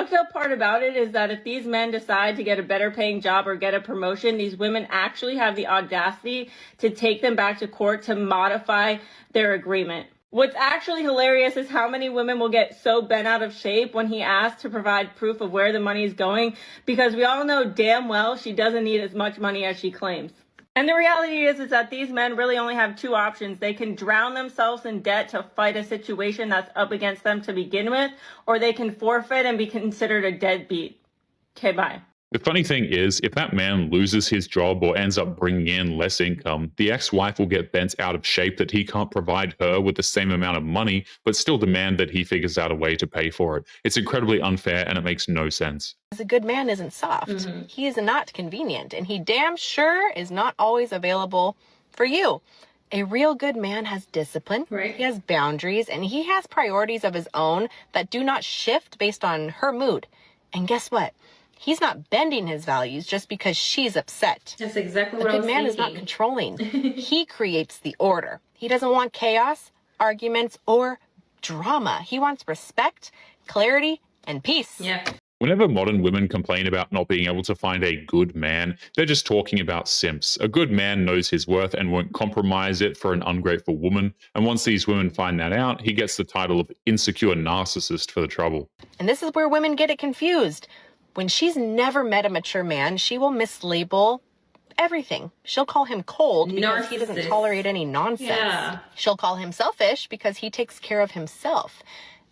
Fucked up part about it is that if these men decide to get a better paying job or get a promotion, these women actually have the audacity to take them back to court to modify their agreement. What's actually hilarious is how many women will get so bent out of shape when he asks to provide proof of where the money is going, because we all know damn well she doesn't need as much money as she claims. And the reality is that these men really only have two options. They can drown themselves in debt to fight a situation that's up against them to begin with, or they can forfeit and be considered a deadbeat. Okay, bye. The funny thing is, if that man loses his job or ends up bringing in less income, the ex-wife will get bent out of shape that he can't provide her with the same amount of money, but still demand that he figures out a way to pay for it. It's incredibly unfair and it makes no sense. A good man isn't soft. He is not convenient, and he damn sure is not always available for you. A real good man has discipline, Right. He has boundaries, and he has priorities of his own that do not shift based on her mood. And guess what? He's not bending his values just because she's upset. That's exactly A what I good was man is not thinking. controlling. He creates the order. He doesn't want chaos, arguments, or drama. He wants respect, clarity, and peace. Yeah. Whenever modern women complain about not being able to find a good man, they're just talking about simps. A good man knows his worth and won't compromise it for an ungrateful woman. And once these women find that out, he gets the title of insecure narcissist for the trouble. And this is where women get it confused. When she's never met a mature man, she will mislabel everything. She'll call him cold because he doesn't Narcissist. tolerate any nonsense. Yeah. She'll call him selfish because he takes care of himself.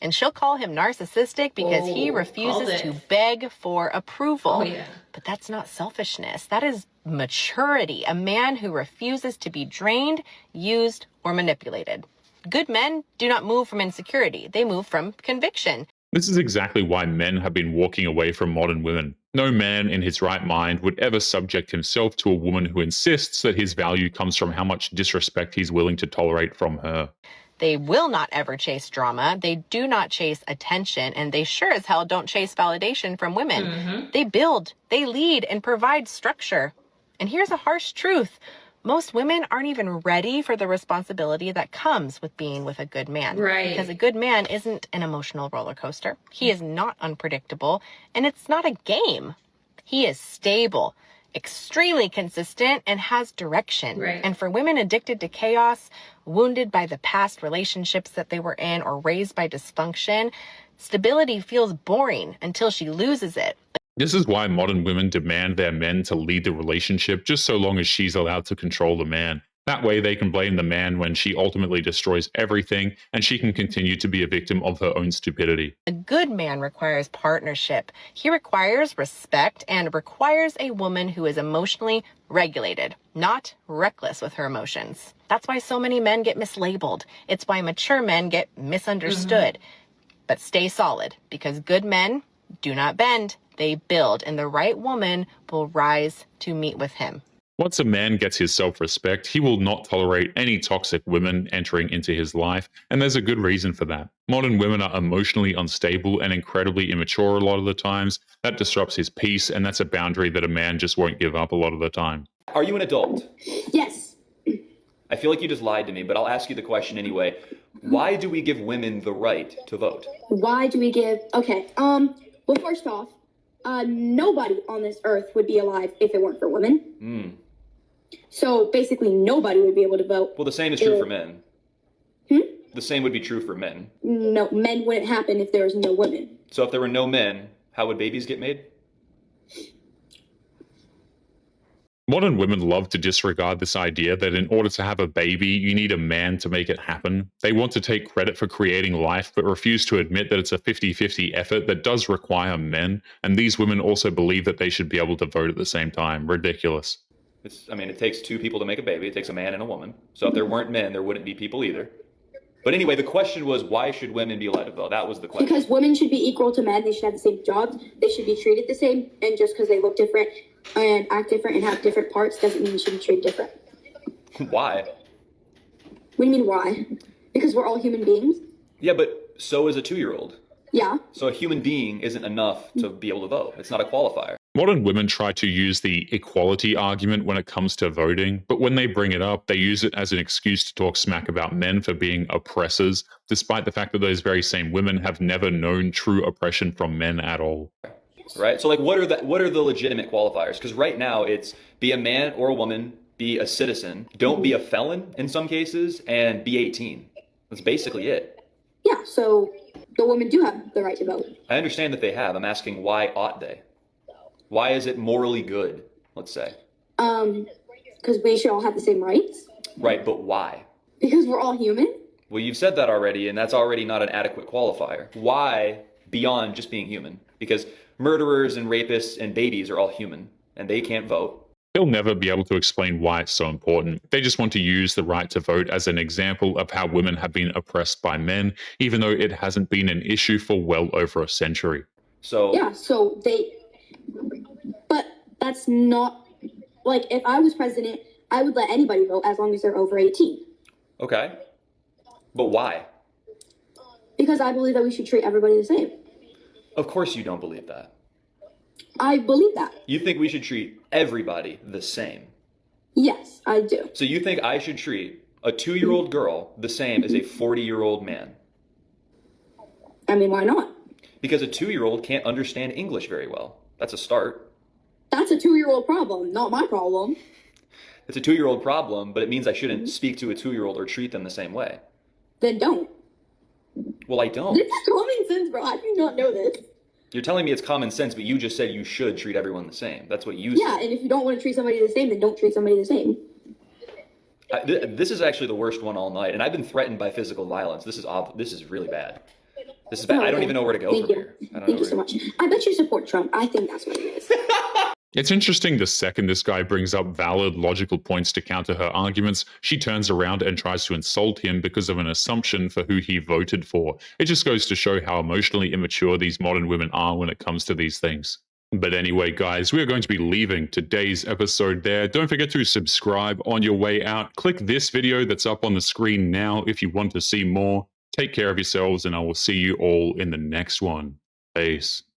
And she'll call him narcissistic because he refuses called to it. beg for approval. Oh, yeah. But that's not selfishness. That is maturity. A man who refuses to be drained, used, or manipulated. Good men do not move from insecurity. They move from conviction. This is exactly why men have been walking away from modern women. No man in his right mind would ever subject himself to a woman who insists that his value comes from how much disrespect he's willing to tolerate from her. They will not ever chase drama. They do not chase attention, and they sure as hell don't chase validation from women. They build, they lead, and provide structure. And here's a harsh truth. Most women aren't even ready for the responsibility that comes with being with a good man. Right. Because a good man isn't an emotional roller coaster. He is not unpredictable, and it's not a game. He is stable, extremely consistent, and has direction. Right. And for women addicted to chaos, wounded by the past relationships that they were in, or raised by dysfunction, stability feels boring until she loses it. This is why modern women demand their men to lead the relationship just so long as she's allowed to control the man. That way they can blame the man when she ultimately destroys everything, and she can continue to be a victim of her own stupidity. A good man requires partnership. He requires respect and requires a woman who is emotionally regulated, not reckless with her emotions. That's why so many men get mislabeled. It's why mature men get misunderstood. But stay solid, because good men do not bend. They build, and the right woman will rise to meet with him. Once a man gets his self-respect, he will not tolerate any toxic women entering into his life, and there's a good reason for that. Modern women are emotionally unstable and incredibly immature a lot of the times. That disrupts his peace, and that's a boundary that a man just won't give up a lot of the time. Are you an adult? Yes. I feel like you just lied to me, but I'll ask you the question anyway. Why do we give women the right to vote? Why do we give... Okay, well, first off, nobody on this earth would be alive if it weren't for women. So basically nobody would be able to vote. Well, the same is true for men. The same would be true for men. No, men wouldn't happen if there was no women. So if there were no men, how would babies get made? Modern women love to disregard this idea that in order to have a baby, you need a man to make it happen. They want to take credit for creating life, but refuse to admit that it's a 50-50 effort that does require men. And these women also believe that they should be able to vote at the same time. Ridiculous. It takes two people to make a baby. It takes a man and a woman. So if there weren't men, there wouldn't be people either. But anyway, the question was, why should women be allowed to vote? That was the question. Because women should be equal to men. They should have the same jobs. They should be treated the same. And just because they look different and act different and have different parts doesn't mean you should be treated different. Why? What do you mean, why? Because we're all human beings? Yeah, but so is a 2-year-old. Yeah. So a human being isn't enough to be able to vote. It's not a qualifier. Modern women try to use the equality argument when it comes to voting, but when they bring it up, they use it as an excuse to talk smack about men for being oppressors, despite the fact that those very same women have never known true oppression from men at all. Right? So like what are the legitimate qualifiers? Because right now it's be a man or a woman, be a citizen, don't be a felon in some cases, and be 18. That's basically it. Yeah, so the women do have the right to vote. I understand that they have. I'm asking why ought they? Why is it morally good, let's say? Because we should all have the same rights. Right, but why? Because we're all human. Well, you've said that already, and that's already not an adequate qualifier. Why beyond just being human? Because murderers and rapists and babies are all human, and they can't vote. They'll never be able to explain why it's so important. They just want to use the right to vote as an example of how women have been oppressed by men, even though it hasn't been an issue for well over a century. So yeah, but that's not, like, if I was president, I would let anybody vote as long as they're over 18. Okay. But why? Because I believe that we should treat everybody the same. Of course you don't believe that. I believe that. You think we should treat everybody the same? Yes, I do. So you think I should treat a 2-year-old girl the same as a 40-year-old man? I mean, why not? Because a 2-year-old can't understand English very well. That's a start. That's a 2-year-old problem, not my problem. It's a 2-year-old problem, but it means I shouldn't speak to a 2-year-old or treat them the same way. Then don't. Well, I don't. This is common sense, bro. How do you not know this? You're telling me it's common sense, but you just said you should treat everyone the same. That's what you said. Yeah, and if you don't want to treat somebody the same, then don't treat somebody the same. This is actually the worst one all night, and I've been threatened by physical violence. This is really bad. This is bad. I don't even know where to go from here. Thank you so much. I bet you support Trump. I think that's what it is. It's interesting the second this guy brings up valid, logical points to counter her arguments, she turns around and tries to insult him because of an assumption for who he voted for. It just goes to show how emotionally immature these modern women are when it comes to these things. But anyway, guys, we are going to be leaving today's episode there. Don't forget to subscribe on your way out. Click this video that's up on the screen now if you want to see more. Take care of yourselves, and I will see you all in the next one. Peace.